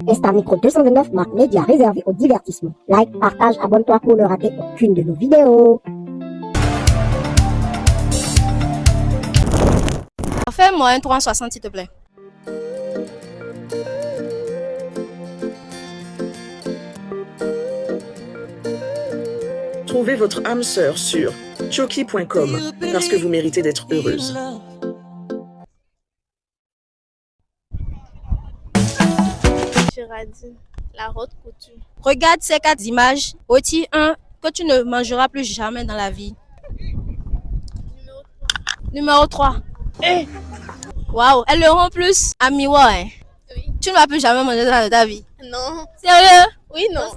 Insta Micro 229 marque média réservé au divertissement. Like, partage, abonne-toi pour ne rater aucune de nos vidéos. Fais-moi un 360 s'il te plaît. Trouvez votre âme sœur sur choki.com parce que vous méritez d'être heureuse. Géraldine, la haute couture. Regarde ces 4 images. Retire un que tu ne mangeras plus jamais dans la vie. Numéro 3. Waouh, elles le rend plus à mi-wa, hein. Oui. Tu ne vas plus jamais manger ça de ta vie. Non. Sérieux? Oui, non.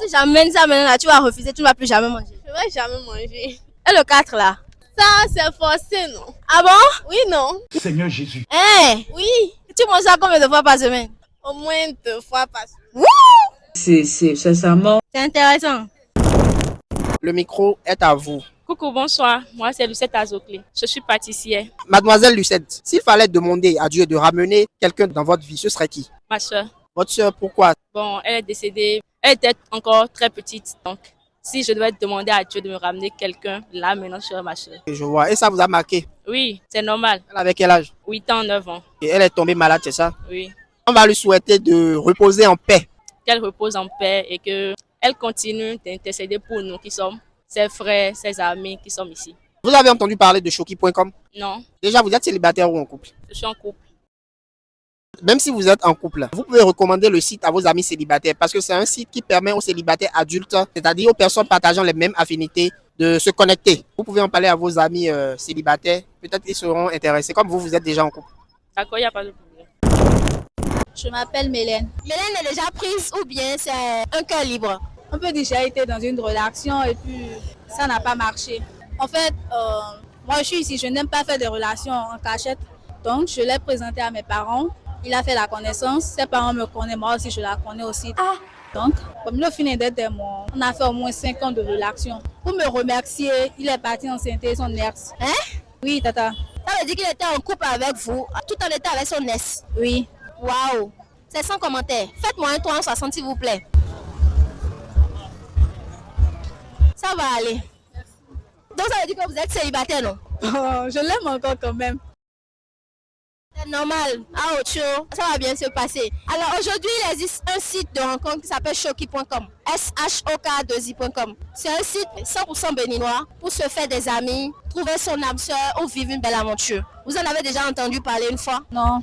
Si j'amène ça maintenant là, tu vas refuser, tu ne vas plus jamais manger. Je ne vais jamais manger. Et le 4 là? Ça, c'est forcé, non? Ah bon? Oui, non. Seigneur Jésus. Hein? Oui. Tu manges ça combien de fois par semaine? Au moins 2 fois par semaine. C'est sincèrement. C'est intéressant. Le micro est à vous. Coucou, bonsoir. Moi, c'est Lucette Azoclé. Je suis pâtissière. Mademoiselle Lucette, s'il fallait demander à Dieu de ramener quelqu'un dans votre vie, ce serait qui? Ma soeur. Votre sœur, pourquoi? Bon, elle est décédée. Elle était encore très petite. Donc, si je devais demander à Dieu de me ramener quelqu'un, là, maintenant, je serais ma soeur. Je vois. Et ça vous a marqué? Oui, c'est normal. Elle avait quel âge? 8 ans, 9 ans. Et elle est tombée malade, c'est ça? Oui. On va lui souhaiter de reposer en paix. Qu'elle repose en paix et qu'elle continue d'intercéder pour nous qui sommes ses frères, ses amis qui sommes ici. Vous avez entendu parler de choki.com? Non, Déjà, vous êtes célibataire ou en couple? je suis en couple. Même si vous êtes en couple, vous pouvez recommander le site à vos amis célibataires parce que c'est un site qui permet aux célibataires adultes, c'est-à-dire aux personnes partageant les mêmes affinités, de se connecter. Vous pouvez en parler à vos amis célibataires. Peut-être qu'ils seront intéressés. Comme vous êtes déjà en couple. D'accord, il n'y a pas de problème. Je m'appelle Mélène. Mélène est déjà prise ou bien c'est un cœur libre? On peut dire que j'ai été dans une relation et puis ça n'a pas marché. En fait, moi je suis ici, je n'aime pas faire des relations en cachette. Donc je l'ai présenté à mes parents. Il a fait la connaissance. Ses parents me connaissent, moi aussi je la connais aussi. Donc, comme le fin d'être témoin, on a fait au moins 5 ans de relation. Pour me remercier, il est parti enceinter son ex. Hein? Oui, tata. Ça veut dire qu'il était en couple avec vous, tout en étant avec son ex. Oui. Waouh! C'est sans commentaire. Faites-moi un 360 s'il vous plaît. Ça va aller. Donc ça veut dire que vous êtes célibataire, non? Oh, je l'aime encore quand même. C'est normal. Ah, autre chose, ça va bien se passer. Alors aujourd'hui, il existe un site de rencontre qui s'appelle choki.com. SHOK2I.com. C'est un site 100% béninois pour se faire des amis, trouver son âme sœur ou vivre une belle aventure. Vous en avez déjà entendu parler une fois? Non.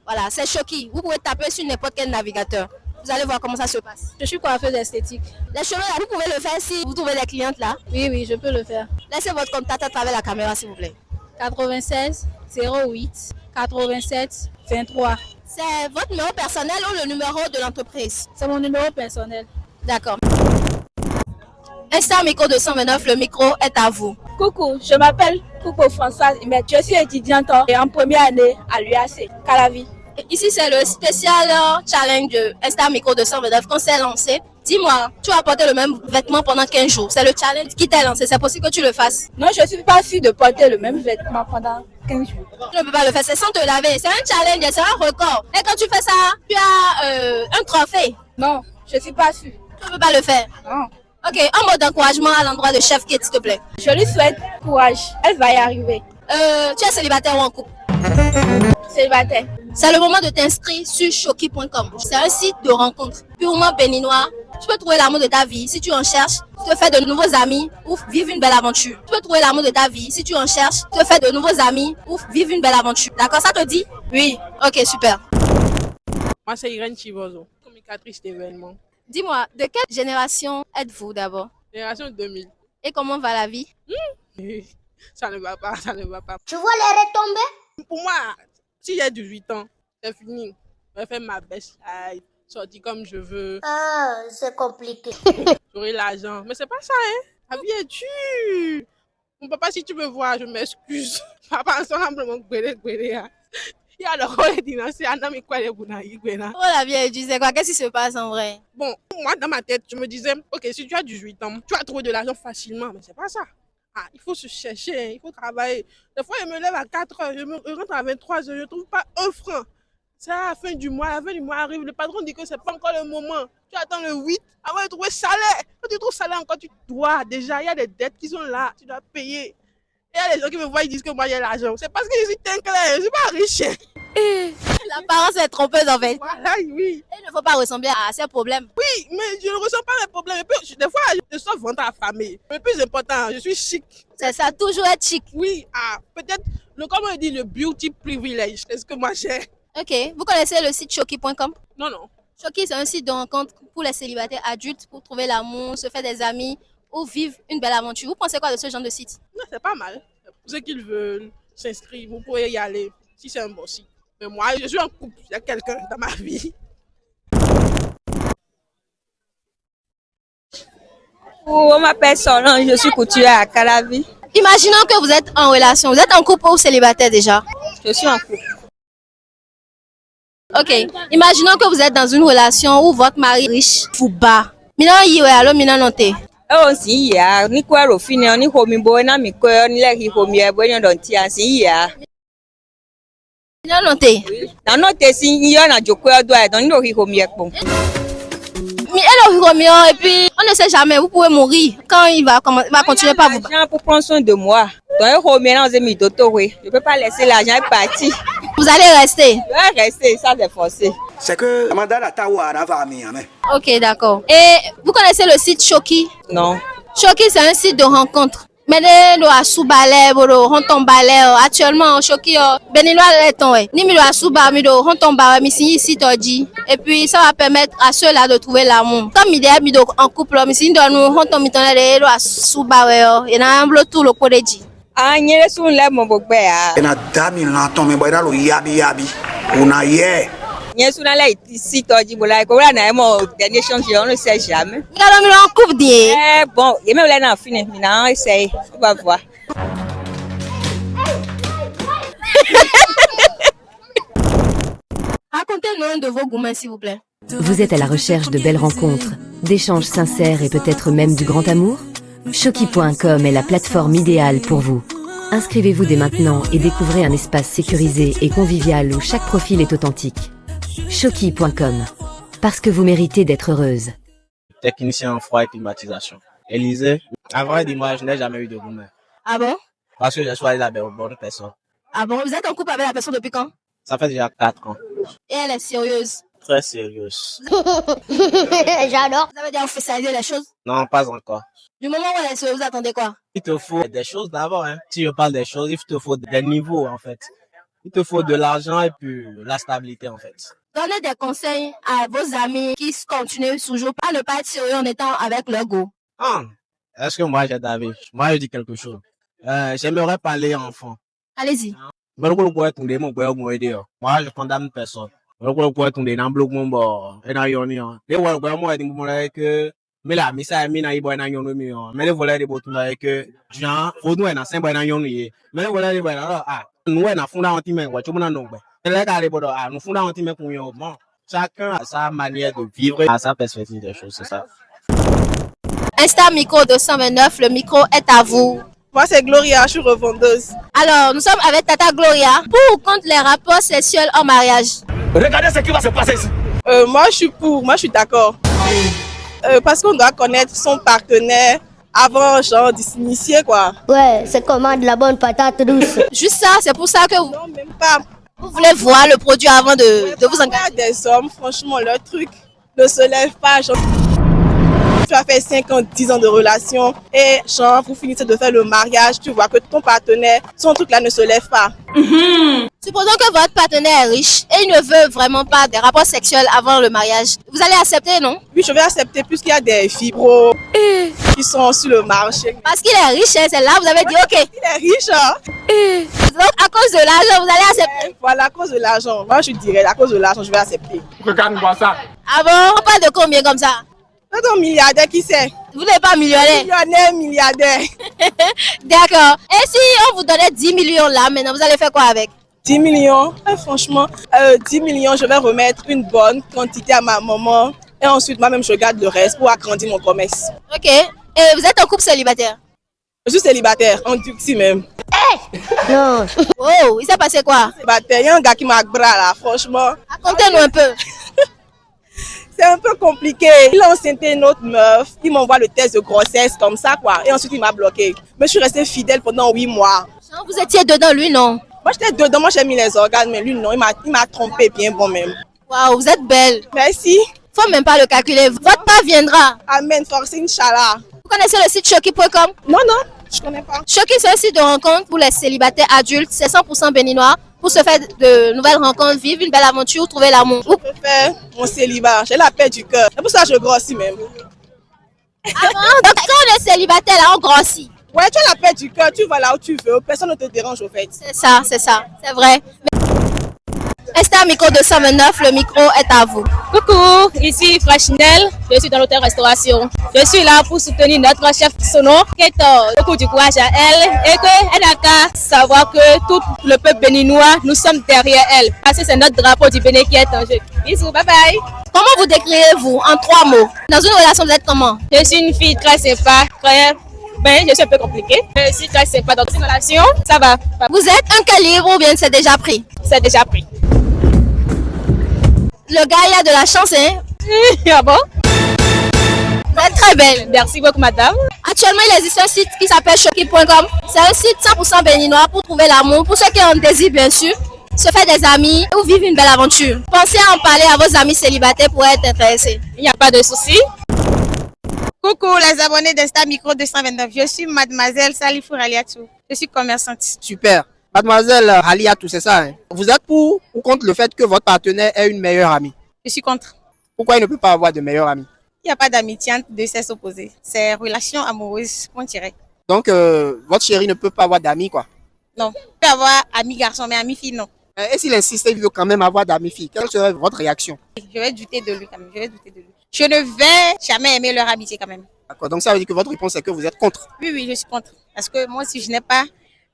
Voilà, c'est Choki. Vous pouvez taper sur n'importe quel navigateur. Vous allez voir comment ça se passe. Je suis coiffeuse esthétique. Les cheveux là, vous pouvez le faire si vous trouvez des clientes là. Oui, oui, je peux le faire. Laissez votre contact à travers la caméra s'il vous plaît. 96 08 87 23. C'est votre numéro personnel ou le numéro de l'entreprise? C'est mon numéro personnel. D'accord. Insta Micro 229, le micro est à vous. Coucou, je m'appelle Coucou Françoise Imet. Je suis étudiante en première année à l'UAC, Calavi. Ici, c'est le spécial challenge de Insta Micro 229 qu'on s'est lancé. Dis-moi, tu vas porter le même vêtement pendant 15 jours. C'est le challenge qui t'est lancé. C'est possible que tu le fasses. Non, je ne suis pas sûre de porter le même vêtement pendant 15 jours. Tu ne peux pas le faire. C'est sans te laver. C'est un challenge, c'est un record. Et quand tu fais ça, tu as un trophée. Non, je ne suis pas sûre. Tu ne peux pas le faire. Non. Ok, un mot d'encouragement à l'endroit de Chef Kate, s'il te plaît. Je lui souhaite courage. Elle va y arriver. Tu es célibataire ou en couple? Célibataire. C'est le moment de t'inscrire sur choki.com. C'est un site de rencontre purement béninois. Tu peux trouver l'amour de ta vie si tu en cherches, te faire de nouveaux amis ou vivre une belle aventure. Tu peux trouver l'amour de ta vie si tu en cherches, te faire de nouveaux amis ou vivre une belle aventure. D'accord, ça te dit? Oui. Ok, super. Moi, c'est Irène Chivozo, communicatrice d'événements. Dis-moi, de quelle génération êtes-vous d'abord? Génération 2000. Et comment va la vie? Ça ne va pas, ça ne va pas. Tu vois les retombées? Pour moi, si j'ai 18 ans, c'est fini. Je vais faire ma best life, sortir comme je veux, Ah, c'est compliqué. j'aurai l'argent. Mais c'est pas ça, hein. La vie est dure. Mon papa, si tu me vois, je m'excuse. Papa, ensemble, mon gwere. Il y a le rôle d'innocent, un ami quoi les bounaï, gwena. Oh la vie, tu sais quoi? Qu'est-ce qui se passe en vrai? Bon, moi, dans ma tête, je me disais, ok, si tu as 18 ans, tu vas trouver de l'argent facilement, mais c'est pas ça. Ah, il faut se chercher, hein, il faut travailler. Des fois, je me lève à 4 heures, je rentre à 23 heures, je ne trouve pas un franc. C'est à la fin du mois arrive, le patron dit que c'est pas encore le moment. Tu attends le 8 avant de trouver salaire. Quand tu trouves salaire encore, tu dois déjà, il y a des dettes qui sont là, tu dois payer. Et il y a des gens qui me voient, ils disent que moi j'ai l'argent. C'est parce que je suis clair, je suis pas riche. L'apparence est trompeuse en fait. Voilà, oui. Il ne faut pas ressembler à ces problèmes. Oui, mais je ne ressens pas les problèmes. Et puis, des fois, je sors ventre à la famille. Le plus important, je suis chic. C'est ça, toujours être chic. Oui, peut-être, comment on dit, le beauty privilege. C'est ce que moi j'ai. Ok, vous connaissez le site Choki.com? Non, non. Choki, c'est un site de rencontre pour les célibataires adultes, pour trouver l'amour, se faire des amis ou vivre une belle aventure. Vous pensez quoi de ce genre de site? Non, c'est pas mal. Pour ceux qui veulent s'inscrire, vous pouvez y aller si c'est un bon site. Mais moi, je suis en couple, il y a quelqu'un dans ma vie. Pour ma personne, je suis couturière à Calavi. Imaginons que vous êtes en relation. Vous êtes en couple ou célibataire déjà? Je suis en couple. Ok, imaginons que vous êtes dans une relation où votre mari riche vous bat. Maintenant, il y a alors maintenant Oh, si, ya, ni kwa rofine, ni homi boy na mi ko ni le hi homi e boy don ti an si ya. Non, Na no te si yo na joko e do e don ni ro hi homi e pon. Mais elle est Roméo et puis on ne sait jamais, vous pouvez mourir quand il va continuer par vous. L'argent pour prendre soin de moi. Donc homi na ze mi doto we. Je peux pas laisser l'argent partir. Vous allez rester? Je vais rester, ça c'est forcé. C'est que Mandala Tawara va venir. Ok, d'accord. Et vous connaissez le site Choki? Non. Choki, c'est un site de rencontre. Mais lo asubale boro hontombale actuellement Choki benilo leton ni mi lo asuba mi do hontomba mi si ici toji et puis ça va permettre à ceux-là de trouver l'amour. Comme idée mi do en couple mi si do nu hontom mi tonere lo asuba we e na amblo tout le kodeji. Ah nyere sun le mo gbogbe a. E na dami na ton me boy da lo yabi una ye. Nyere sun la ici toji bo la ko la na mo the nation on ne sait jamais. Ngalo mi lo en couple die. Bon, et même là na fini, mi na essayer. On va voir. Racontez-nous un de vos gourmands s'il vous plaît. Vous êtes à la recherche de belles rencontres, d'échanges sincères et peut-être même du grand amour? Choki.com est la plateforme idéale pour vous. Inscrivez-vous dès maintenant et découvrez un espace sécurisé et convivial où chaque profil est authentique. Choki.com. Parce que vous méritez d'être heureuse. Technicien en froid et climatisation. Élysée, à vrai dire, moi, je n'ai jamais eu de gourmet. Ah bon? Parce que je suis allé la bonne personne. Ah bon? Vous êtes en couple avec la personne depuis quand? Ça fait déjà 4 ans. Et elle est sérieuse? Très sérieuse. J'adore. Vous avez déjà officialisé les choses? Non, pas encore. Du moment où elle est sérieuse, vous attendez quoi? Il te faut des choses d'abord. Hein. Si je parle des choses, il te faut des niveaux en fait. Il te faut de l'argent et puis la stabilité en fait. Donnez des conseils à vos amis qui continuent toujours à ne pas être sérieux en étant avec leur go. Est-ce que moi j'ai d'avis? Moi je dis quelque chose. J'aimerais parler enfant. Allez-y. Moi je condamne personne. Mais là, mais ça, mais na ibo na nyono mi on. Mais le volet de botu na que Jean, faut nous na 5 boy na nyono ye. Mais le volet de boy là nous na funda anti men wa chomuna no gbe. Le ka le bodo nous funda anti men kun yo. Bon, chacun a sa manière de vivre, a sa perspective des choses, c'est ça. Insta Micro 229, le micro est à vous. Moi c'est Gloria, je suis revendeuse. Alors, nous sommes avec Tata Gloria pour ou contre les rapports sexuels en mariage. Regardez ce qui va se passer ici. Moi je suis pour, moi je suis d'accord. Parce qu'on doit connaître son partenaire avant genre de s'initier quoi. Ouais, c'est comment de la bonne patate douce. Juste ça, c'est pour ça que vous... Non, même pas. Vous voulez voir le produit avant de vous engager. Il y a des hommes, franchement, leur truc ne se lève pas. Genre, tu as fait 5 ans, 10 ans de relation et genre, vous finissez de faire le mariage, tu vois que ton partenaire, son truc là ne se lève pas. Supposons que votre partenaire est riche et il ne veut vraiment pas des rapports sexuels avant le mariage. Vous allez accepter, non? Oui, je vais accepter puisqu'il y a des fibros qui sont sur le marché. Parce qu'il est riche, hein, c'est là vous avez dit ok. Il est riche, hein? Donc à cause de l'argent, vous allez accepter? Voilà, à cause de l'argent. Moi, je dirais, à cause de l'argent, je vais accepter. Regarde-moi ça. Ah bon? On parle de combien comme ça? C'est un milliardaire, qui sait? Vous n'êtes pas millionnaire? Millionnaire, milliardaire. D'accord. Et si on vous donnait 10 millions là, maintenant, vous allez faire quoi avec? 10 millions, franchement, 10 millions, je vais remettre une bonne quantité à ma maman. Et ensuite, moi-même, je garde le reste pour agrandir mon commerce. Ok. Et vous êtes en couple célibataire? Je suis célibataire, en Turquie même. Non. Oh, il s'est passé quoi? Il y a un gars qui m'a bras là, franchement. Racontez-nous un peu. C'est un peu compliqué. Il a enceinté une autre meuf. Il m'envoie le test de grossesse comme ça, quoi. Et ensuite, il m'a bloqué. Mais je suis restée fidèle pendant 8 mois. Vous étiez dedans, lui, non? Moi, j'étais dedans. Moi, j'ai mis les organes, mais lui, non. Il m'a trompé bien bon même. Waouh, vous êtes belle. Merci. Faut même pas le calculer. Votre part viendra. Amen. Forcé, Inch'Allah. Vous connaissez le site Shoki.com? Non, non. Je connais pas. Shoki, c'est un site de rencontre pour les célibataires adultes. C'est 100% béninois. Pour se faire de nouvelles rencontres, vivre une belle aventure, trouver l'amour. Je préfère mon célibat. J'ai la paix du cœur. C'est pour ça que je grossis même. Ah bon? Donc quand on est célibataire, là, on grossit. Ouais, tu as la paix du cœur. Tu vas là où tu veux. Personne ne te dérange au fait. C'est ça, c'est vrai. Esther Micro 229, le micro est à vous. Coucou, ici Frachinelle, je suis dans l'hôtel restauration. Je suis là pour soutenir notre chef Sono, qui est beaucoup du courage à elle et qu'elle n'a qu'à savoir que tout le peuple béninois, nous sommes derrière elle. Parce que c'est notre drapeau du Bénin qui est en jeu. Bisous, bye bye. Comment vous décrivez-vous en 3 mots? Dans une relation, vous êtes comment? Je suis une fille très sympa, je suis un peu compliquée. Je suis très sympa dans une relation, ça va. Vous êtes un calibre ou bien c'est déjà pris? C'est déjà pris. Le gars, il a de la chance, hein? Ah bon? Vous êtes très belle. Merci beaucoup, madame. Actuellement, il existe un site qui s'appelle Shoki.com. C'est un site 100% béninois pour trouver l'amour, pour ceux qui ont un désir, bien sûr, se faire des amis ou vivre une belle aventure. Pensez à en parler à vos amis célibataires pour être intéressés. Il n'y a pas de souci. Coucou les abonnés d'Insta Micro 229. Je suis mademoiselle Salifou Raliatou. Je suis commerçante. Super. Mademoiselle Aliatou, c'est ça, hein? Vous êtes pour ou contre le fait que votre partenaire ait une meilleure amie? Je suis contre. Pourquoi il ne peut pas avoir de meilleure amie? Il n'y a pas d'amitié entre deux sexes opposés. C'est relation amoureuse, point tiré. Donc, votre chéri ne peut pas avoir d'amis, quoi? Non. Il peut avoir ami garçon, mais ami fille, non. Et s'il insiste, il veut quand même avoir d'amis filles, quelle serait votre réaction? Je vais douter de lui quand même. Je ne vais jamais aimer leur amitié quand même. D'accord, donc ça veut dire que votre réponse est que vous êtes contre? Oui, je suis contre. Parce que moi aussi, je n'ai pas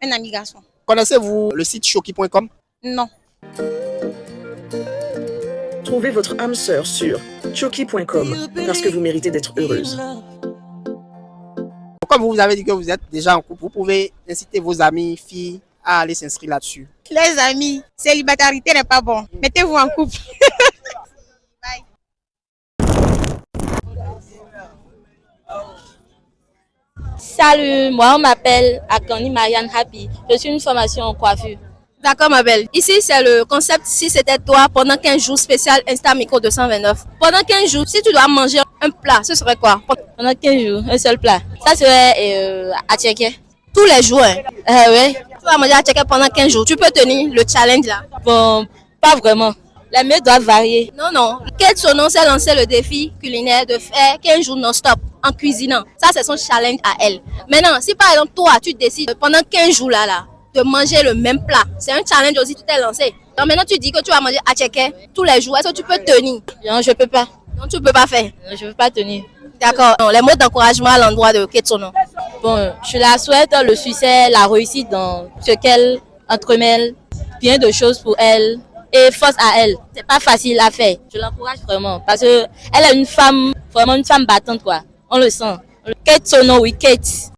un ami garçon. Connaissez-vous le site Shoki.com? Non. Trouvez votre âme sœur sur choki.com parce que vous méritez d'être heureuse. Comme vous avez dit que vous êtes déjà en couple, vous pouvez inciter vos amis filles à aller s'inscrire là-dessus. Les amis, célibatarité n'est pas bon. Mettez-vous en couple. Bye. Salut, moi on m'appelle Akani Marianne Happy. Je suis une formation en coiffure. D'accord, ma belle. Ici, c'est le concept Si c'était toi pendant 15 jours spécial Insta Micro 229. Pendant 15 jours, si tu dois manger un plat, ce serait quoi? Pendant 15 jours, un seul plat. Ça serait à checker. Tous les jours, hein? Oui. Tu vas manger à checker pendant 15 jours. Tu peux tenir le challenge là? Bon, pas vraiment. Les mets doivent varier. Non. Kate Sono s'est lancé le défi culinaire de faire 15 jours non-stop en cuisinant. Ça, c'est son challenge à elle. Maintenant, si par exemple, toi, tu décides pendant 15 jours là, de manger le même plat, c'est un challenge aussi, tu t'es lancé. Donc maintenant, tu dis que tu vas manger à checker tous les jours. Est-ce que tu peux tenir? Non, je peux pas. Non, tu peux pas faire? Non, je peux pas tenir. D'accord. Les mots d'encouragement à l'endroit de Kate Sono. Bon, je la souhaite le succès, la réussite dans ce qu'elle entremêle, bien de choses pour elle et force à elle. C'est pas facile à faire. Je l'encourage vraiment parce que elle est une femme, vraiment une femme battante quoi. On le sent. Kate Sono, oui, Kate.